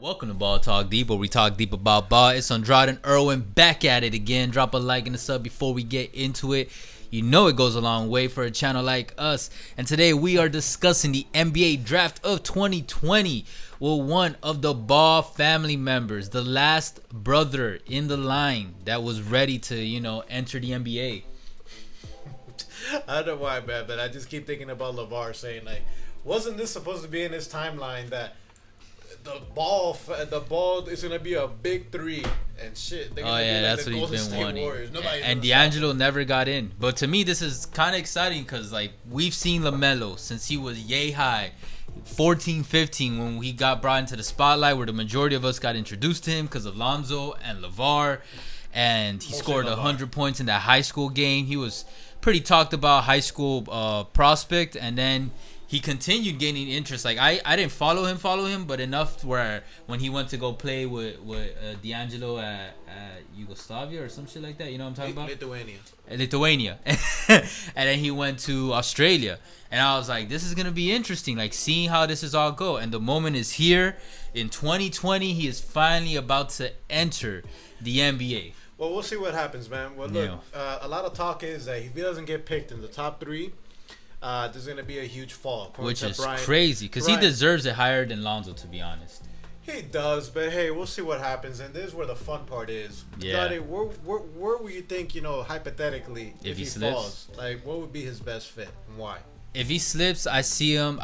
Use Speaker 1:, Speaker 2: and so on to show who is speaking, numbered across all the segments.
Speaker 1: Welcome to Ball Talk Deep, where we talk deep about ball. It's Andrade and Irwin back at it again. Drop a like and a sub before we get into it. You know it goes a long way for a channel like us. And today we are discussing the NBA draft of 2020 with one of the Ball family members, the last brother in the line that was ready to, enter the NBA.
Speaker 2: I don't know why, man, but I just keep thinking about LeVar saying, like, wasn't this supposed to be in his timeline that the ball is gonna be a big three and shit? They're gonna be like
Speaker 1: that's
Speaker 2: the
Speaker 1: what
Speaker 2: Golden
Speaker 1: he's been
Speaker 2: State
Speaker 1: wanting.
Speaker 2: Warriors.
Speaker 1: And D'Angelo never got in. But to me, this is kind of exciting because, like, we've seen LaMelo since he was yay high, 14, 15, when he got brought into the spotlight, where the majority of us got introduced to him because of Lonzo and LeVar. And he scored 100 points in that high school game. He was pretty talked about high school prospect, and then he continued gaining interest. Like, I didn't follow him, but enough where when he went to go play with D'Angelo at Yugoslavia or some shit like that, you know what I'm talking about? Lithuania. And then he went to Australia. And I was like, this is going to be interesting, like seeing how this is all go. And the moment is here. In 2020, he is finally about to enter the NBA.
Speaker 2: Well, we'll see what happens, man. Well, look, a lot of talk is that if he doesn't get picked in the top three, there's going to be a huge fall.
Speaker 1: Which is crazy, because he deserves it higher than Lonzo, to be honest.
Speaker 2: He does, but hey, we'll see what happens. And this is where the fun part is.
Speaker 1: Yeah.
Speaker 2: Where would you think, hypothetically, if he
Speaker 1: slips,
Speaker 2: falls, like, what would be his best fit and why?
Speaker 1: If he slips, I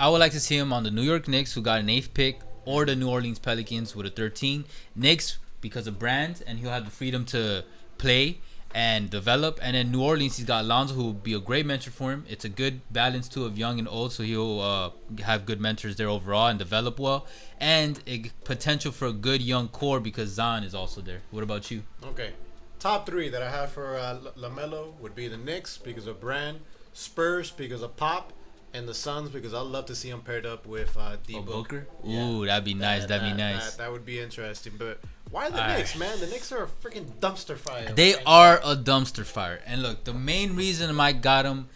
Speaker 1: would like to see him on the New York Knicks, who got an 8th pick, or the New Orleans Pelicans with a 13. Knicks, because of brand, and he'll have the freedom to play and develop. And then New Orleans, he's got Lonzo, who will be a great mentor for him. It's a good balance too of young and old, so he'll have good mentors there overall and develop well, and a potential for a good young core because Zion is also there. What about you?
Speaker 2: Okay, top three that I have for LaMelo would be the Knicks because of brand, Spurs because of pop, and the Suns because I'd love to see him paired up with D
Speaker 1: Booker.
Speaker 2: Yeah.
Speaker 1: Ooh, that'd be nice.
Speaker 2: That would be interesting. But why the Knicks, man? The Knicks are a freaking dumpster fire.
Speaker 1: They are a dumpster fire. And look, the main reason I got him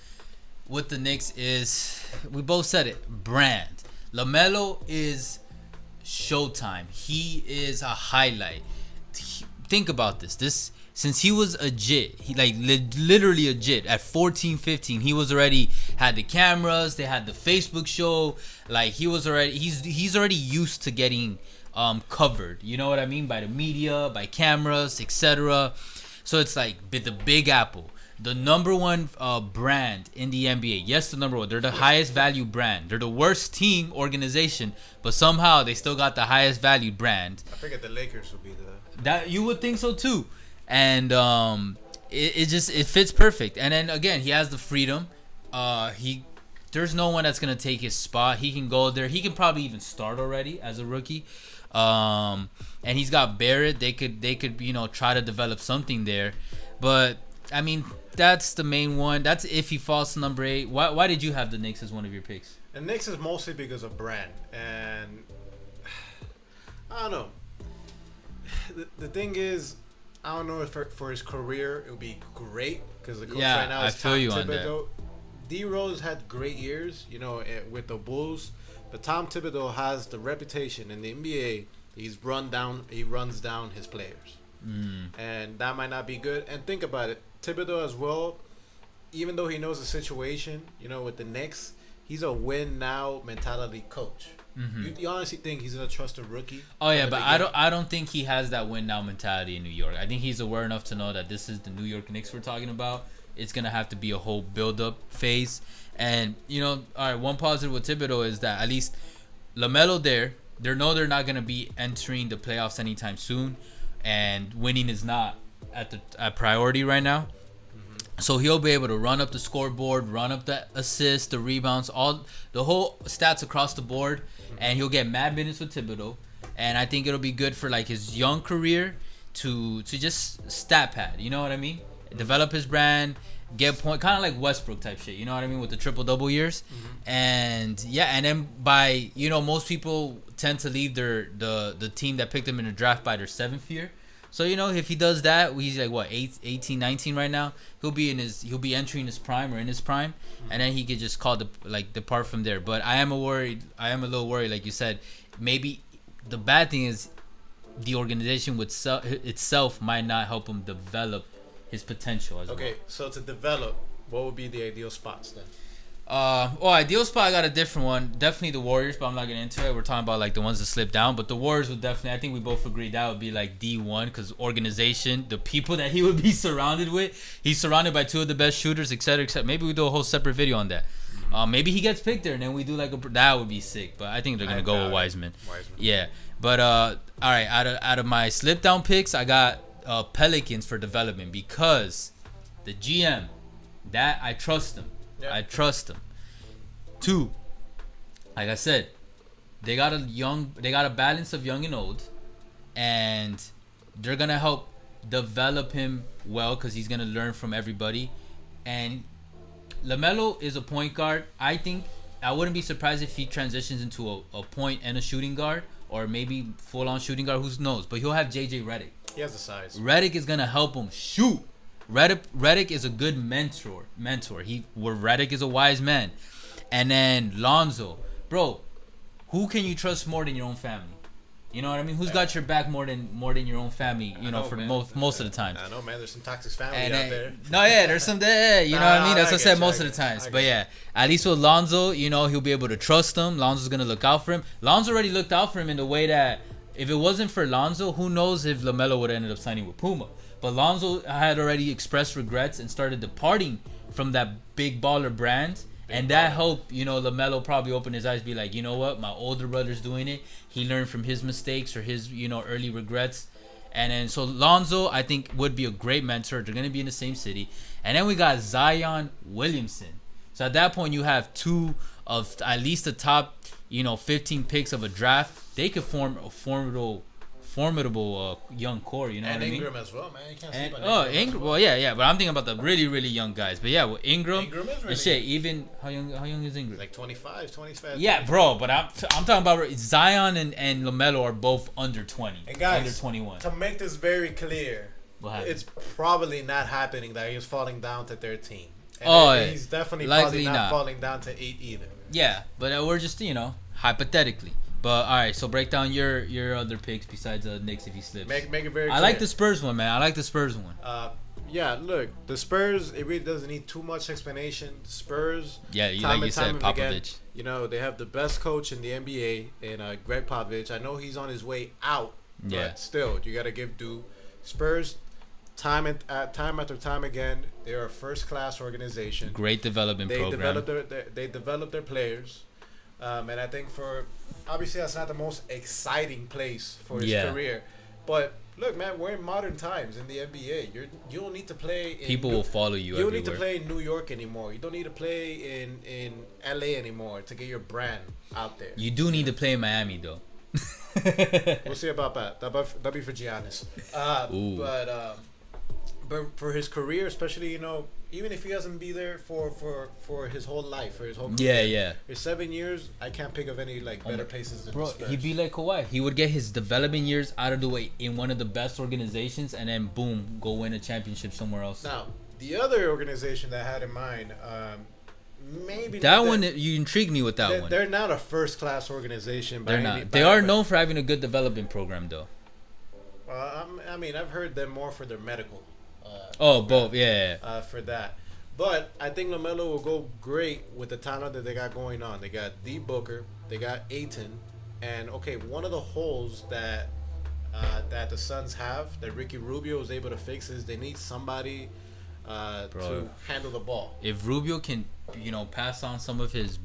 Speaker 1: with the Knicks is, we both said it, brand. LaMelo is showtime. He is a highlight. Think about this. Since he was a jit, he literally a jit at 14, 15, he was already had the cameras, they had the Facebook show, like he's already used to getting covered, you know what I mean, by the media, by cameras, etc. So it's like the Big Apple, the number one brand in the NBA. Yes, the number one. They're the highest value brand. They're the worst team organization, but somehow they still got the highest value brand.
Speaker 2: I figured the Lakers would be
Speaker 1: that. You would think so too. And it fits perfect. And then again, he has the freedom. There's no one that's gonna take his spot. He can go there. He can probably even start already as a rookie. And he's got Barrett. They could try to develop something there. But I mean, that's the main one. That's if he falls to number 8. Why did you have the Knicks as one of your picks?
Speaker 2: The Knicks is mostly because of brand, and I don't know. The thing is, I don't know if for his career it would be great because the coach right now is Tom Thibodeau. D Rose had great years, with the Bulls, but Tom Thibodeau has the reputation in the NBA. He runs down his players, and that might not be good. And think about it, Thibodeau as well. Even though he knows the situation, with the Knicks, he's a win now mentality coach. You honestly think he's gonna trust a rookie?
Speaker 1: Oh yeah, but I don't think he has that win now mentality in New York. I think he's aware enough to know that this is the New York Knicks we're talking about. It's gonna have to be a whole build up phase. And all right, one positive with Thibodeau is that at least LaMelo they're not gonna be entering the playoffs anytime soon, and winning is not at priority right now. So he'll be able to run up the scoreboard, run up the assists, the rebounds, all the whole stats across the board, and he'll get mad minutes with Thibodeau. And I think it'll be good for like his young career to just stat pad. You know what I mean? Develop his brand, get point, kind of like Westbrook type shit. You know what I mean, with the triple double years. And yeah, and then by most people tend to leave the team that picked him in the draft by their 7th year. So, if he does that, he's like, 18, 19 right now. He'll be entering his prime or in his prime, and then he could just depart from there. But I am a little worried, like you said, maybe the bad thing is the organization would itself might not help him develop his potential as well.
Speaker 2: Okay, so to develop, what would be the ideal spots then?
Speaker 1: Ideal spot, I got a different one. Definitely the Warriors, but I'm not getting into it. We're talking about like the ones that slip down. But the Warriors would definitely, I think we both agree that would be like D1 because organization, the people that he would be surrounded with. He's surrounded by two of the best shooters, etc. Maybe we do a whole separate video on that. Maybe he gets picked there and then we do like that would be sick. But I think they're gonna go with Wiseman. Yeah. But all right, out of my slip down picks, I got Pelicans for development because the GM, that I trust him. Yeah. I trust them. 2, like I said, they got a balance of young and old, and they're gonna help develop him well because he's gonna learn from everybody. And LaMelo is a point guard. I think I wouldn't be surprised if he transitions into a point and a shooting guard, or maybe full on shooting guard. Who knows? But he'll have JJ Redick.
Speaker 2: He has the size.
Speaker 1: Redick is gonna help him shoot. Redick is a good mentor. Redick is a wise man. And then Lonzo, bro, who can you trust more than your own family? You know what I mean? Who's got your back more than your own family? You know, for most of the time.
Speaker 2: I know, man. There's some toxic family out there.
Speaker 1: No, yeah, there's some there. You know what I mean? That's what I said most of the times. But yeah, at least with Lonzo, you know, he'll be able to trust him. Lonzo's gonna look out for him. Lonzo already looked out for him in the way that if it wasn't for Lonzo, who knows if LaMelo would have ended up signing with Puma. But Lonzo had already expressed regrets and started departing from that big baller brand. And that helped, you know, LaMelo probably open his eyes, be like, you know what, my older brother's doing it. He learned from his mistakes or his, you know, early regrets. And then so Lonzo, I think, would be a great mentor. They're going to be in the same city. And then we got Zion Williamson. So at that point, you have 2 of at least the top, you know, 15 picks of a draft. They could form a formidable young core, you know what I mean?
Speaker 2: And Ingram as well, man. You can't sleep on
Speaker 1: Ingram. Well, yeah, but I'm thinking about the really, really young guys. But yeah, with Ingram
Speaker 2: is really
Speaker 1: and shit, even how young is Ingram?
Speaker 2: Like 25.
Speaker 1: Yeah, bro, but I'm talking about Zion and LaMelo are both under 20,
Speaker 2: and guys,
Speaker 1: under 21.
Speaker 2: To make this very clear, it's probably not happening that he's falling down to 13. And he's definitely probably not falling down to 8 either.
Speaker 1: Yeah, but we're just, you know, hypothetically. But all right, so break down your other picks besides Knicks if he slips.
Speaker 2: Make it very clear.
Speaker 1: I like the Spurs one, man.
Speaker 2: Yeah, look, the Spurs, it really doesn't need too much explanation. The Spurs,
Speaker 1: yeah, like you said, Popovich. Again,
Speaker 2: you know, they have the best coach in the NBA in Greg Popovich. I know he's on his way out, but still, you got to give due. Spurs, time after time again, they're a first-class organization.
Speaker 1: Great development program.
Speaker 2: They develop their players. And I think obviously that's not the most exciting place for his career, but look, man, we're in modern times in the NBA. You don't need to play.
Speaker 1: People will follow you.
Speaker 2: You don't need to play in New York anymore. You don't need to play in LA anymore to get your brand out there.
Speaker 1: You do need to play in Miami though.
Speaker 2: We'll see about that. That'll be for Giannis. But for his career, especially, you know, even if he doesn't be there for his whole life, for his whole career.
Speaker 1: Yeah.
Speaker 2: For 7 years, I can't pick of any like better places than the Spurs.
Speaker 1: He'd be like Kawhi. He would get his development years out of the way in one of the best organizations, and then boom, go win a championship somewhere else.
Speaker 2: Now, the other organization that I had in mind, maybe
Speaker 1: that one. You intrigued me with that one.
Speaker 2: They're not a first class organization.
Speaker 1: They're not. They are known for having a good development program, though.
Speaker 2: I mean, I've heard them more for their medical.
Speaker 1: Both, yeah.
Speaker 2: For that. But I think LaMelo will go great with the talent that they got going on. They got D. Booker, they got Ayton, and one of the holes that the Suns have that Ricky Rubio is able to fix is they need somebody to handle the ball.
Speaker 1: If Rubio can, you know, pass on some of his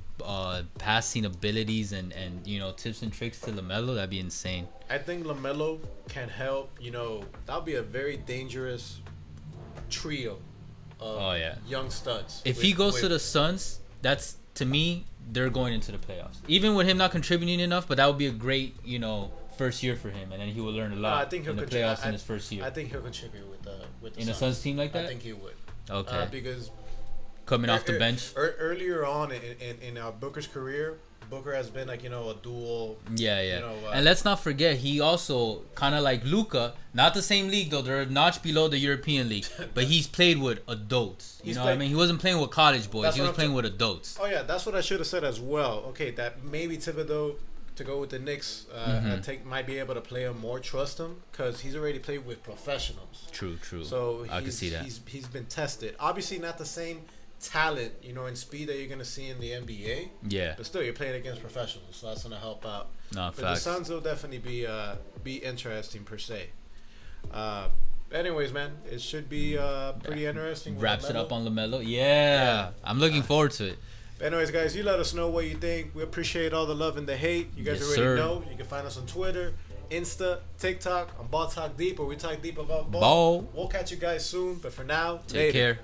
Speaker 1: passing abilities and you know, tips and tricks to LaMelo, that'd be insane.
Speaker 2: I think LaMelo can help. You know, that'll be a very dangerous trio of young studs.
Speaker 1: If he goes to the Suns, that's, to me, they're going into the playoffs. Even with him not contributing enough, but that would be a great, you know, first year for him, and then he will learn a lot in the playoffs in his first year.
Speaker 2: I think he'll contribute with the
Speaker 1: in a Suns team like that.
Speaker 2: I think he would.
Speaker 1: Okay.
Speaker 2: Because
Speaker 1: coming off the bench
Speaker 2: earlier on in Booker's career, Booker has been like, you know, a dual.
Speaker 1: Yeah.
Speaker 2: You know,
Speaker 1: and let's not forget, he also kind of like Luka, not the same league though. They're a notch below the European league, but he's played with adults. You know what I mean? He wasn't playing with college boys. He was playing with adults.
Speaker 2: Oh yeah, that's what I should have said as well. Okay, that maybe Thibodeau to go with the Knicks. Might be able to play him more, trust him, because he's already played with professionals.
Speaker 1: True.
Speaker 2: So
Speaker 1: I can see that.
Speaker 2: He's been tested. Obviously, not the same talent, and speed that you're gonna see in the NBA.
Speaker 1: Yeah.
Speaker 2: But still, you're playing against professionals, so that's gonna help out.
Speaker 1: No,
Speaker 2: but
Speaker 1: facts.
Speaker 2: the Suns will definitely be interesting per se. Anyways, man, it should be pretty interesting.
Speaker 1: Wraps it up on LaMelo. Yeah. I'm looking forward to it.
Speaker 2: But anyways, guys, you let us know what you think. We appreciate all the love and the hate. You guys already know. You can find us on Twitter, Insta, TikTok, on Ball Talk Deep, where we talk deep about ball. We'll catch you guys soon. But for now,
Speaker 1: take care.